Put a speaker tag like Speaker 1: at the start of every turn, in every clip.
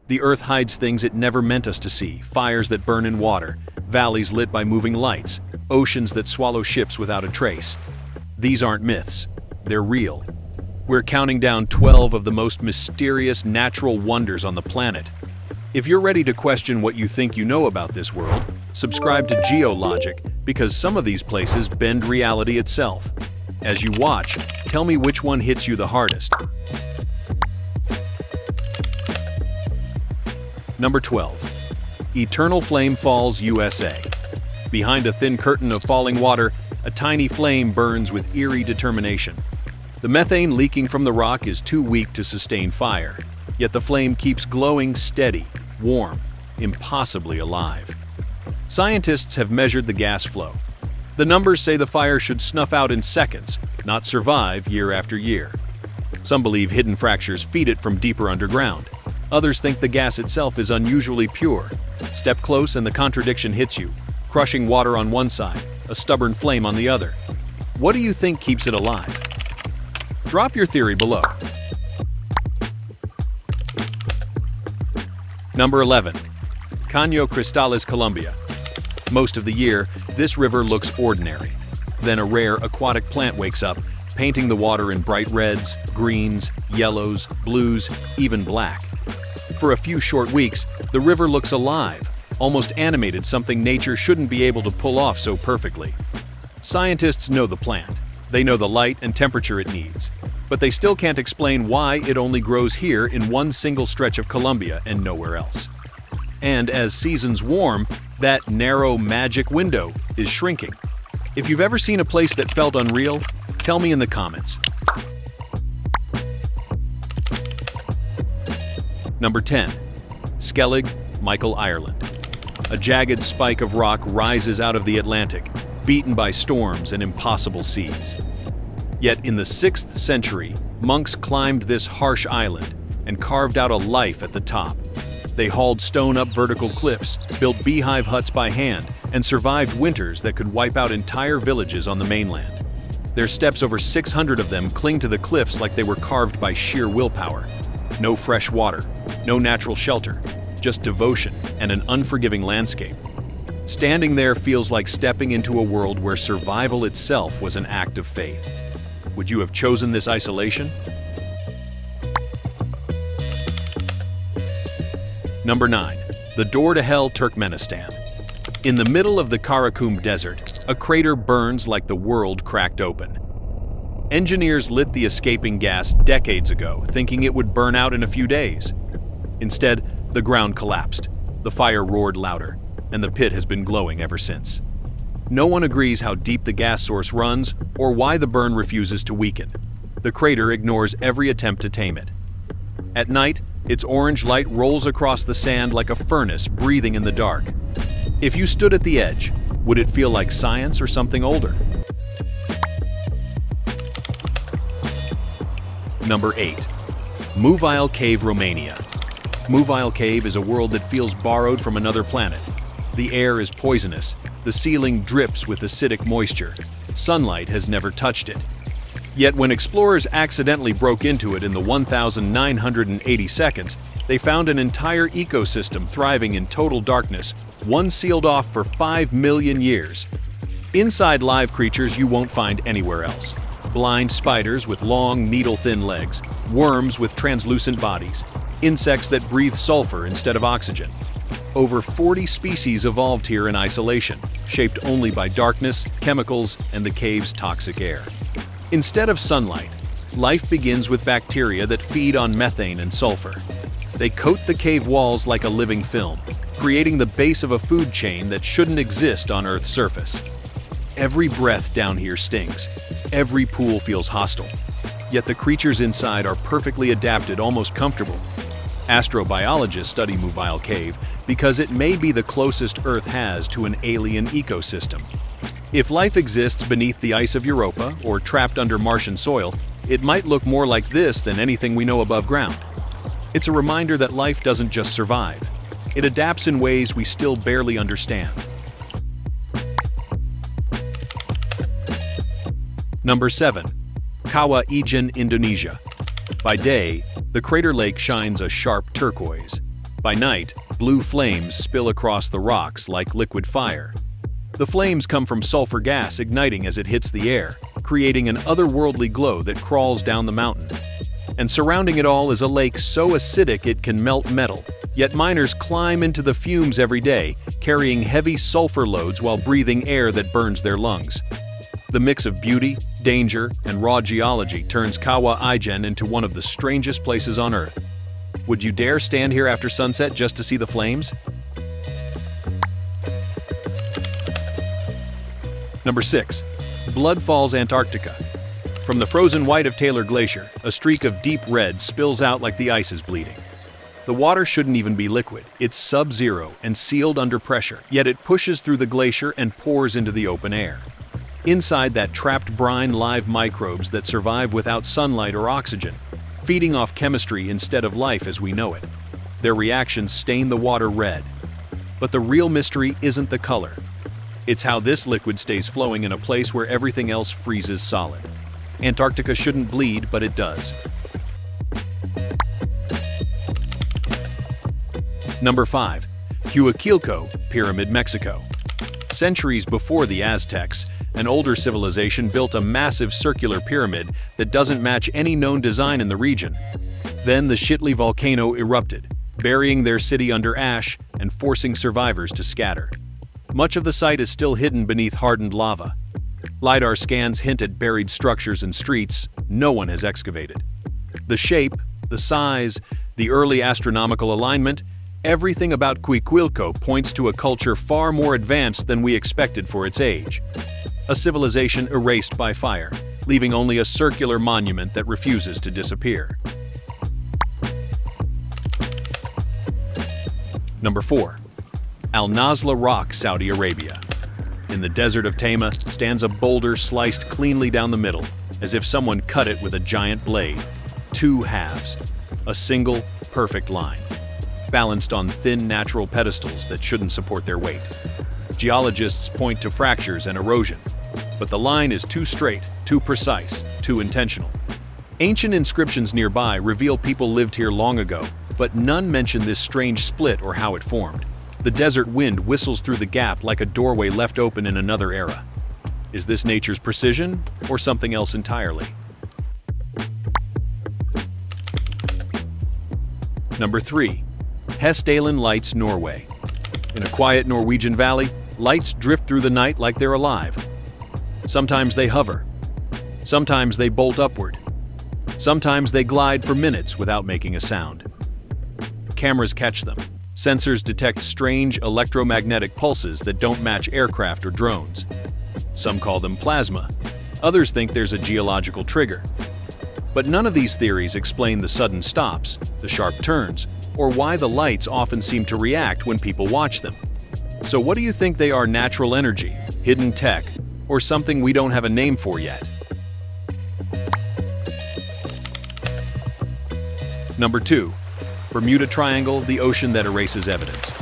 Speaker 1: The Earth hides things it never meant us to see: fires that burn in water, valleys lit by moving lights, oceans that swallow ships without a trace. These aren't myths, they're real. We're counting down 12 of the most mysterious natural wonders on the planet. If you're ready to question what you think you know about this world, subscribe to Geologic, because some of these places bend reality itself. As you watch, tell me which one hits you the hardest. Number 12. Eternal Flame Falls, USA. Behind a thin curtain of falling water, a tiny flame burns with eerie determination. The methane leaking from the rock is too weak to sustain fire, yet the flame keeps glowing steady, warm, impossibly alive. Scientists have measured the gas flow. The numbers say the fire should snuff out in seconds, not survive year after year. Some believe hidden fractures feed it from deeper underground. Others think the gas itself is unusually pure. Step close and the contradiction hits you, crushing water on one side, a stubborn flame on the other. What do you think keeps it alive? Drop your theory below. Number 11. Caño, Cristales, Colombia. Most of the year, this river looks ordinary. Then a rare aquatic plant wakes up, painting the water in bright reds, greens, yellows, blues, even black. For a few short weeks, the river looks alive, almost animated, something nature shouldn't be able to pull off so perfectly. Scientists know the plant. They know the light and temperature it needs. But they still can't explain why it only grows here in one single stretch of Colombia and nowhere else. And as seasons warm, that narrow magic window is shrinking. If you've ever seen a place that felt unreal, tell me in the comments. Number 10. Skellig, Michael, Ireland. A jagged spike of rock rises out of the Atlantic, beaten by storms and impossible seas. Yet in the 6th century, monks climbed this harsh island and carved out a life at the top. They hauled stone up vertical cliffs, built beehive huts by hand, and survived winters that could wipe out entire villages on the mainland. Their steps, over 600 of them, cling to the cliffs like they were carved by sheer willpower. No fresh water, no natural shelter, just devotion and an unforgiving landscape. Standing there feels like stepping into a world where survival itself was an act of faith. Would you have chosen this isolation? Number 9. The Door to Hell, Turkmenistan. In the middle of the Karakum Desert, a crater burns like the world cracked open. Engineers lit the escaping gas decades ago, thinking it would burn out in a few days. Instead, the ground collapsed, the fire roared louder, and the pit has been glowing ever since. No one agrees how deep the gas source runs or why the burn refuses to weaken. The crater ignores every attempt to tame it. At night, its orange light rolls across the sand like a furnace breathing in the dark. If you stood at the edge, would it feel like science or something older? Number 8. Movile Cave, Romania. Movile Cave is a world that feels borrowed from another planet. The air is poisonous, the ceiling drips with acidic moisture. Sunlight has never touched it. Yet when explorers accidentally broke into it in the 1,980 seconds, they found an entire ecosystem thriving in total darkness, one sealed off for 5 million years. Inside, live creatures you won't find anywhere else. Blind spiders with long, needle-thin legs, worms with translucent bodies, insects that breathe sulfur instead of oxygen. Over 40 species evolved here in isolation, shaped only by darkness, chemicals, and the cave's toxic air. Instead of sunlight, life begins with bacteria that feed on methane and sulfur. They coat the cave walls like a living film, creating the base of a food chain that shouldn't exist on Earth's surface. Every breath down here stings. Every pool feels hostile. Yet the creatures inside are perfectly adapted, almost comfortable. Astrobiologists study Movile Cave because it may be the closest Earth has to an alien ecosystem. If life exists beneath the ice of Europa or trapped under Martian soil, it might look more like this than anything we know above ground. It's a reminder that life doesn't just survive. It adapts in ways we still barely understand. Number 7. Kawah, Ijen, Indonesia. By day, the crater lake shines a sharp turquoise. By night, blue flames spill across the rocks like liquid fire. The flames come from sulfur gas igniting as it hits the air, creating an otherworldly glow that crawls down the mountain. And surrounding it all is a lake so acidic it can melt metal, yet miners climb into the fumes every day, carrying heavy sulfur loads while breathing air that burns their lungs. The mix of beauty, danger, and raw geology turns Kawah Ijen into one of the strangest places on Earth. Would you dare stand here after sunset just to see the flames? Number 6. Blood Falls, Antarctica. From the frozen white of Taylor Glacier, a streak of deep red spills out like the ice is bleeding. The water shouldn't even be liquid. It's sub-zero and sealed under pressure, yet it pushes through the glacier and pours into the open air. Inside that trapped brine live microbes that survive without sunlight or oxygen, feeding off chemistry instead of life as we know it. Their reactions stain the water red. But the real mystery isn't the color. It's how this liquid stays flowing in a place where everything else freezes solid. Antarctica shouldn't bleed, but it does. Number 5. Cuicuilco, Pyramid, Mexico. Centuries before the Aztecs, an older civilization built a massive circular pyramid that doesn't match any known design in the region. Then the Shitli volcano erupted, burying their city under ash and forcing survivors to scatter. Much of the site is still hidden beneath hardened lava. LiDAR scans hint at buried structures and streets no one has excavated. The shape, the size, the early astronomical alignment, everything about Cuicuilco points to a culture far more advanced than we expected for its age. A civilization erased by fire, leaving only a circular monument that refuses to disappear. Number 4. Al-Nasla Rock, Saudi Arabia. In the desert of Tama stands a boulder sliced cleanly down the middle, as if someone cut it with a giant blade. Two halves. A single, perfect line, balanced on thin natural pedestals that shouldn't support their weight. Geologists point to fractures and erosion, but the line is too straight, too precise, too intentional. Ancient inscriptions nearby reveal people lived here long ago, but none mention this strange split or how it formed. The desert wind whistles through the gap like a doorway left open in another era. Is this nature's precision or something else entirely? Number 3. Hessdalen Lights, Norway. In a quiet Norwegian valley, lights drift through the night like they're alive. Sometimes they hover. Sometimes they bolt upward. Sometimes they glide for minutes without making a sound. Cameras catch them. Sensors detect strange electromagnetic pulses that don't match aircraft or drones. Some call them plasma. Others think there's a geological trigger. But none of these theories explain the sudden stops, the sharp turns, or why the lights often seem to react when people watch them. So what do you think they are? Natural energy, hidden tech, or something we don't have a name for yet? Number 2. Bermuda Triangle, the ocean that erases evidence.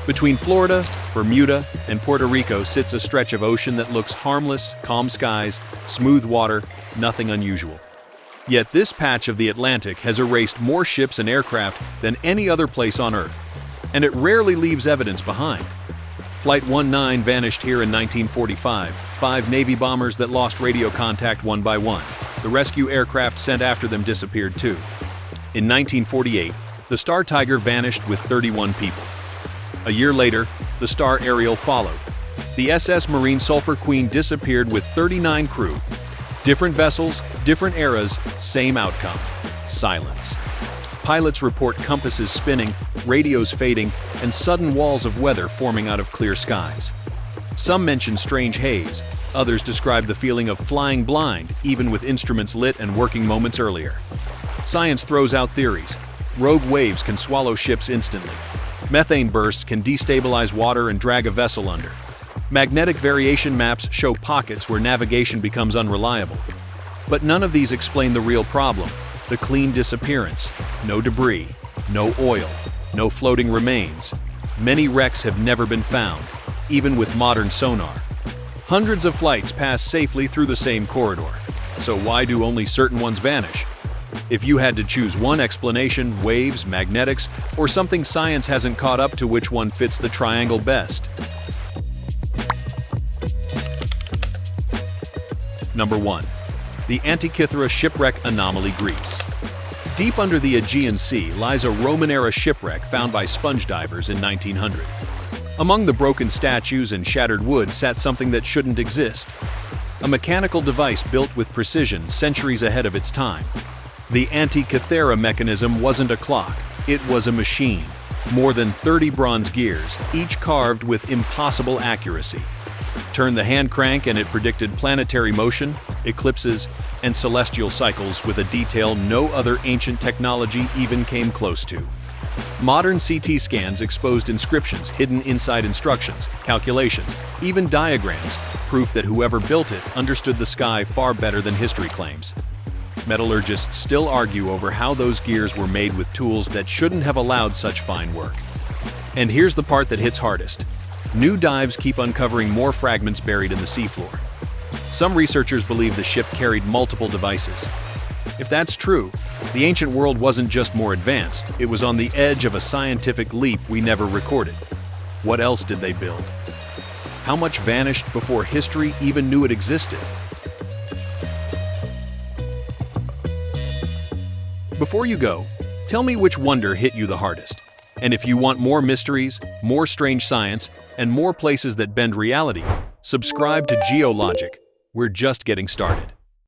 Speaker 1: Between Florida, Bermuda, and Puerto Rico sits a stretch of ocean that looks harmless, calm skies, smooth water, nothing unusual. Yet this patch of the Atlantic has erased more ships and aircraft than any other place on Earth, and it rarely leaves evidence behind. Flight 19 vanished here in 1945, 5 Navy bombers that lost radio contact one by one. The rescue aircraft sent after them disappeared too. In 1948, the Star Tiger vanished with 31 people. A year later, the Star Ariel followed. The SS Marine Sulphur Queen disappeared with 39 crew. Different vessels, different eras, same outcome: silence. Pilots report compasses spinning, radios fading, and sudden walls of weather forming out of clear skies. Some mention strange haze, others describe the feeling of flying blind, even with instruments lit and working moments earlier. Science throws out theories. Rogue waves can swallow ships instantly. Methane bursts can destabilize water and drag a vessel under. Magnetic variation maps show pockets where navigation becomes unreliable. But none of these explain the real problem: the clean disappearance. No debris, no oil, no floating remains. Many wrecks have never been found, even with modern sonar. Hundreds of flights pass safely through the same corridor. So why do only certain ones vanish? If you had to choose one explanation, waves, magnetics, or something science hasn't caught up to, which one fits the triangle best? Number 1. The Antikythera Shipwreck, Anomaly, Greece. Deep under the Aegean Sea lies a Roman-era shipwreck found by sponge divers in 1900. Among the broken statues and shattered wood sat something that shouldn't exist. A mechanical device built with precision centuries ahead of its time. The Antikythera mechanism wasn't a clock, it was a machine. More than 30 bronze gears, each carved with impossible accuracy. Turn the hand crank and it predicted planetary motion, eclipses, and celestial cycles with a detail no other ancient technology even came close to. Modern CT scans exposed inscriptions hidden inside instructions, calculations, even diagrams, proof that whoever built it understood the sky far better than history claims. Metallurgists still argue over how those gears were made with tools that shouldn't have allowed such fine work. And here's the part that hits hardest. New dives keep uncovering more fragments buried in the seafloor. Some researchers believe the ship carried multiple devices. If that's true, the ancient world wasn't just more advanced, it was on the edge of a scientific leap we never recorded. What else did they build? How much vanished before history even knew it existed? Before you go, tell me which wonder hit you the hardest. And if you want more mysteries, more strange science, and more places that bend reality, subscribe to Geologic. We're just getting started.